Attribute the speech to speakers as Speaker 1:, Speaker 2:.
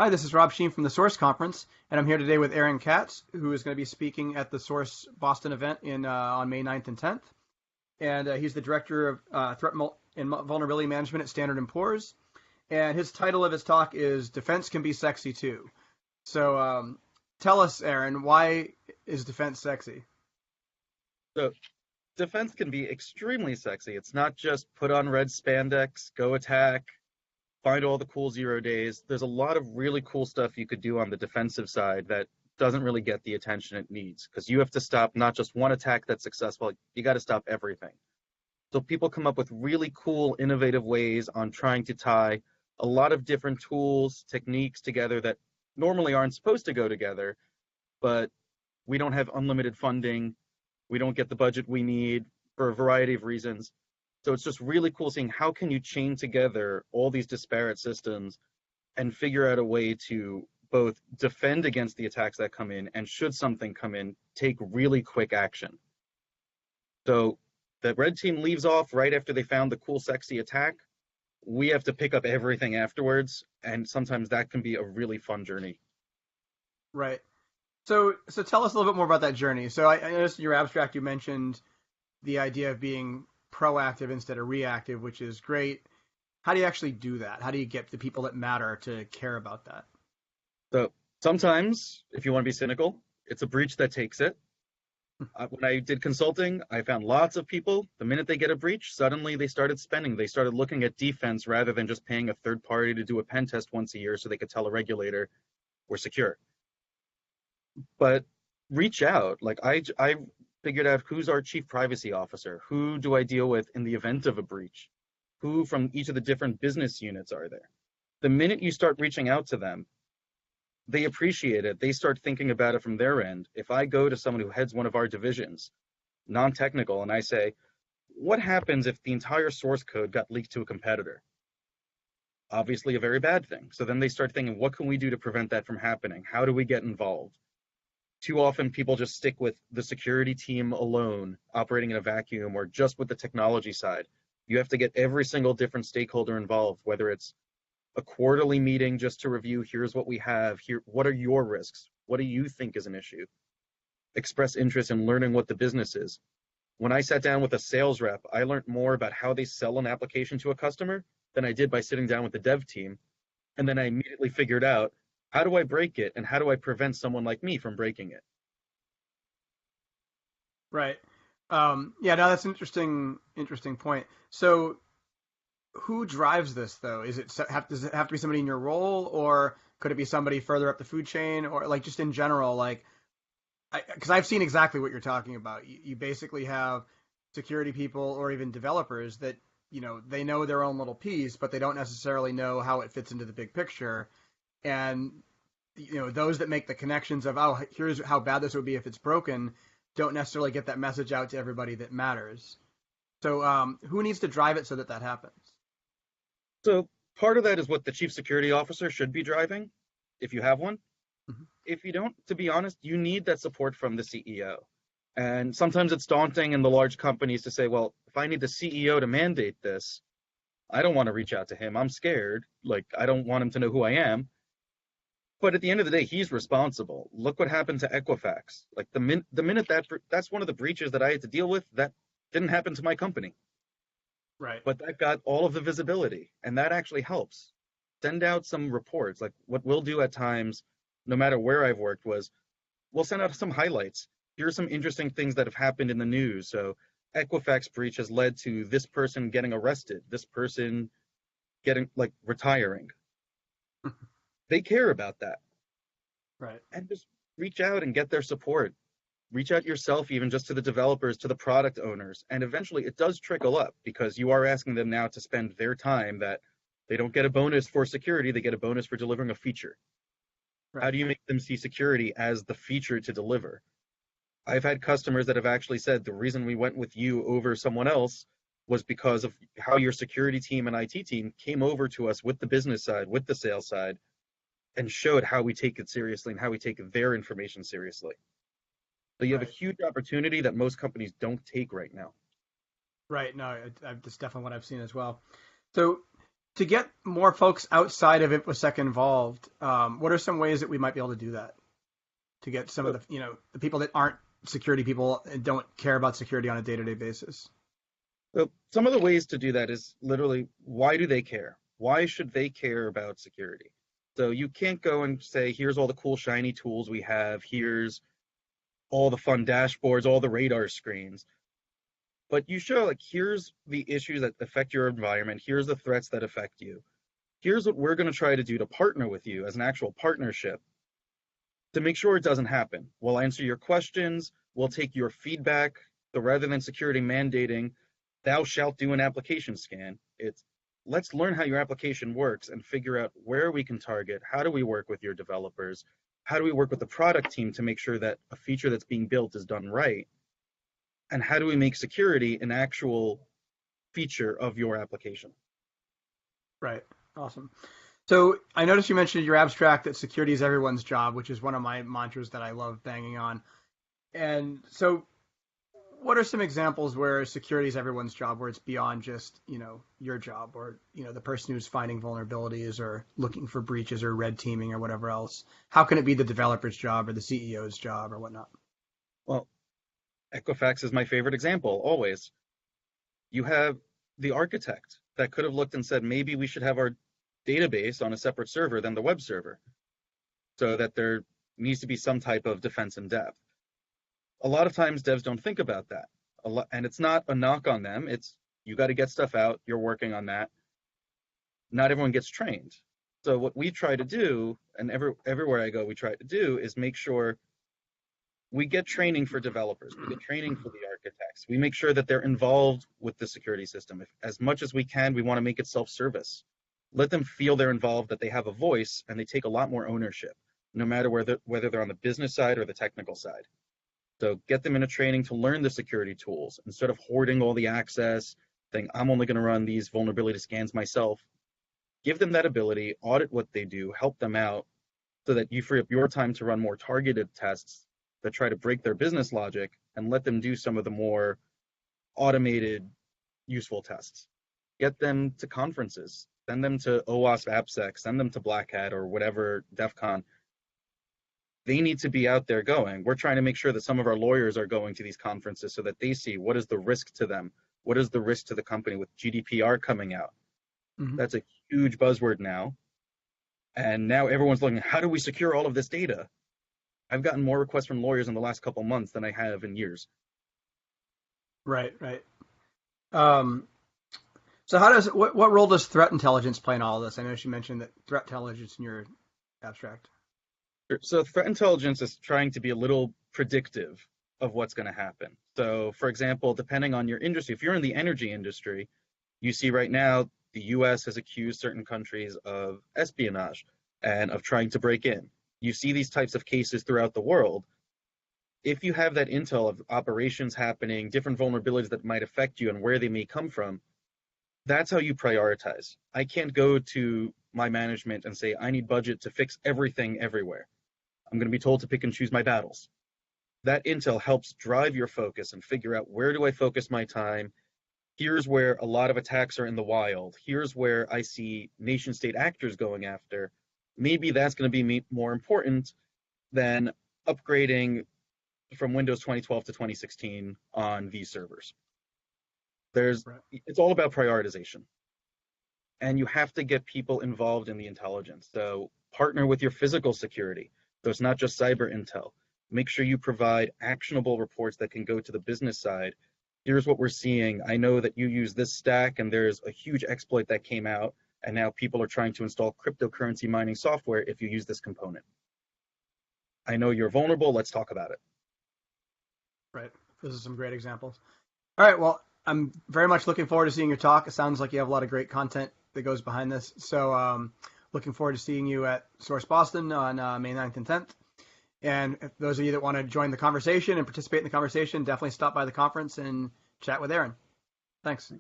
Speaker 1: Hi, this is Rob Sheen from the Source Conference, and I'm here today with Aaron Katz, who is going to be speaking at the Source Boston event on May 9th and 10th. And he's the Director of and Vulnerability Management at Standard & Poor's. And his title of his talk is Defense Can Be Sexy Too. So tell us, Aaron, why is defense sexy?
Speaker 2: So defense can be extremely sexy. It's not just put on red spandex, go attack, find all the cool 0 days. There's a lot of really cool stuff you could do on the defensive side that doesn't really get the attention it needs because you have to stop not just one attack that's successful, you got to stop everything. So people come up with really cool, innovative ways on trying to tie a lot of different tools, techniques together that normally aren't supposed to go together, but we don't have unlimited funding. We don't get the budget we need for a variety of reasons. So it's just really cool seeing how can you chain together all these disparate systems and figure out a way to both defend against the attacks that come in and should something come in, take really quick action. So the red team leaves off right after they found the cool, sexy attack. We have to pick up everything afterwards, and sometimes that can be a really fun journey.
Speaker 1: Right. So tell us a little bit more about that journey. So I noticed in your abstract you mentioned the idea of being proactive instead of reactive, which is great. How do you actually do that? How do you get the people that matter to care about that?
Speaker 2: So sometimes, if you want to be cynical, it's a breach that takes it. When I did consulting, I found lots of people, the minute they get a breach, suddenly they started spending. They started looking at defense rather than just paying a third party to do a pen test once a year so they could tell a regulator we're secure. But reach out. Like I figured out who's our chief privacy officer. Who do I deal with in the event of a breach? Who from each of the different business units are there? The minute you start reaching out to them, they appreciate it. They start thinking about it from their end. If I go to someone who heads one of our divisions, non-technical, and I say, what happens if the entire source code got leaked to a competitor? Obviously a very bad thing. So then they start thinking, what can we do to prevent that from happening? How do we get involved? Too often people just stick with the security team alone, operating in a vacuum, or just with the technology side. You have to get every single different stakeholder involved, whether it's a quarterly meeting just to review, here's what we have, here, what are your risks? What do you think is an issue? Express interest in learning what the business is. When I sat down with a sales rep, I learned more about how they sell an application to a customer than I did by sitting down with the dev team. And then I immediately figured out, how do I break it and how do I prevent someone like me from breaking it?
Speaker 1: Right. Yeah, no, that's an interesting point. So who drives this though? Does it have to be somebody in your role, or could it be somebody further up the food chain, or like just in general, like because I've seen exactly what you're talking about. You basically have security people or even developers that they know their own little piece, but they don't necessarily know how it fits into the big picture. And those that make the connections of, oh, here's how bad this would be if it's broken, don't necessarily get that message out to everybody that matters. So who needs to drive it so that that happens?
Speaker 2: So part of that is what the chief security officer should be driving, if you have one.
Speaker 1: Mhm.
Speaker 2: If you don't, to be honest, you need that support from the CEO. And sometimes it's daunting in the large companies to say, well, if I need the CEO to mandate this, I don't want to reach out to him. I'm scared. Like, I don't want him to know who I am. But at the end of the day, he's responsible. Look what happened to Equifax. Like the minute that's one of the breaches that I had to deal with, that didn't happen to my company.
Speaker 1: Right.
Speaker 2: But that got all of the visibility, and that actually helps. Send out some reports. Like what we'll do at times, no matter where I've worked, was we'll send out some highlights. Here are some interesting things that have happened in the news. So Equifax breach has led to this person getting arrested, this person getting like retiring. They care about that.
Speaker 1: Right.
Speaker 2: And just reach out and get their support. Reach out yourself, even just to the developers, to the product owners. And eventually it does trickle up because you are asking them now to spend their time that they don't get a bonus for security, they get a bonus for delivering a feature. How
Speaker 1: Right.
Speaker 2: do you make them see security as the feature to deliver? I've had customers that have actually said the reason we went with you over someone else was because of how your security team and IT team came over to us with the business side, with the sales side, and showed how we take it seriously and how we take their information seriously. So you have a
Speaker 1: Right.
Speaker 2: huge opportunity that most companies don't take right now.
Speaker 1: Right. No, that's definitely what I've seen as well. So To get more folks outside of InfoSec involved, what are some ways that we might be able to do that? To get some of
Speaker 2: So,
Speaker 1: the, the people that aren't security people and don't care about security on a day-to-day basis.
Speaker 2: so some of the ways to do that is literally, why do they care? Why should they care about security? So you can't go and say, here's all the cool shiny tools we have, here's all the fun dashboards, all the radar screens. But you show, like, here's the issues that affect your environment, here's the threats that affect you. Here's what we're going to try to do to partner with you as an actual partnership to make sure it doesn't happen. We'll answer your questions, we'll take your feedback. So rather than security mandating, thou shalt do an application scan, it's let's learn how your application works and figure out where we can target, how do we work with your developers, how do we work with the product team to make sure that a feature that's being built is done right, and how do we make security an actual feature of your application.
Speaker 1: Right. Awesome. So I noticed you mentioned your abstract that security is everyone's job, which is one of my mantras that I love banging on. And so what are some examples where security is everyone's job, where it's beyond just, your job or, the person who's finding vulnerabilities or looking for breaches or red teaming or whatever else? How can it be the developer's job or the CEO's job or whatnot?
Speaker 2: Well, Equifax is my favorite example, always. You have the architect that could have looked and said, maybe we should have our database on a separate server than the web server so that there needs to be some type of defense in depth. A lot of times devs don't think about that. And it's not a knock on them. It's you got to get stuff out. You're working on that. Not everyone gets trained. So what we try to do, and everywhere I go, we try to do is make sure we get training for developers. We get training for the architects. We make sure that they're involved with the security system. If, as much as we can, we want to make it self-service. Let them feel they're involved, that they have a voice, and they take a lot more ownership, no matter whether they're on the business side or the technical side. So get them in a training to learn the security tools instead of hoarding all the access, saying, I'm only going to run these vulnerability scans myself. Give them that ability, audit what they do, help them out so that you free up your time to run more targeted tests that try to break their business logic and let them do some of the more automated, useful tests. Get them to conferences, send them to OWASP AppSec, send them to Black Hat or whatever, DEF CON. They need to be out there going. We're trying to make sure that some of our lawyers are going to these conferences so that they see what is the risk to them, what is the risk to the company with GDPR coming out.
Speaker 1: Mm-hmm.
Speaker 2: That's a huge buzzword now. And now everyone's looking, how do we secure all of this data? I've gotten more requests from lawyers in the last couple of months than I have in years.
Speaker 1: Right, right. Um, so what role does threat intelligence play in all of this? I know she mentioned that threat intelligence in your abstract.
Speaker 2: So threat intelligence is trying to be a little predictive of what's going to happen. So for example, depending on your industry, if you're in the energy industry, you see right now the US has accused certain countries of espionage and of trying to break in. You see these types of cases throughout the world. If you have that intel of operations happening, different vulnerabilities that might affect you and where they may come from, that's how you prioritize. I can't go to my management and say, I need budget to fix everything everywhere. I'm going to be told to pick and choose my battles. That intel helps drive your focus and figure out, where do I focus my time? Here's where a lot of attacks are in the wild. Here's where I see nation state actors going after. Maybe that's going to be more important than upgrading from Windows 2012 to 2016 on these servers. It's all about prioritization. And you have to get people involved in the intelligence. So partner with your physical security. So it's not just cyber intel. Make sure you provide actionable reports that can go to the business side. Here's what we're seeing. I know that you use this stack and there's a huge exploit that came out, and now people are trying to install cryptocurrency mining software if you use this component. I know you're vulnerable. Let's talk about it.
Speaker 1: Right. Those are some great examples. All right. Well, I'm very much looking forward to seeing your talk. It sounds like you have a lot of great content that goes behind this. So looking forward to seeing you at Source Boston on May 9th and 10th. And if those of you that want to join the conversation and participate in the conversation, definitely stop by the conference and chat with Aaron. Thanks.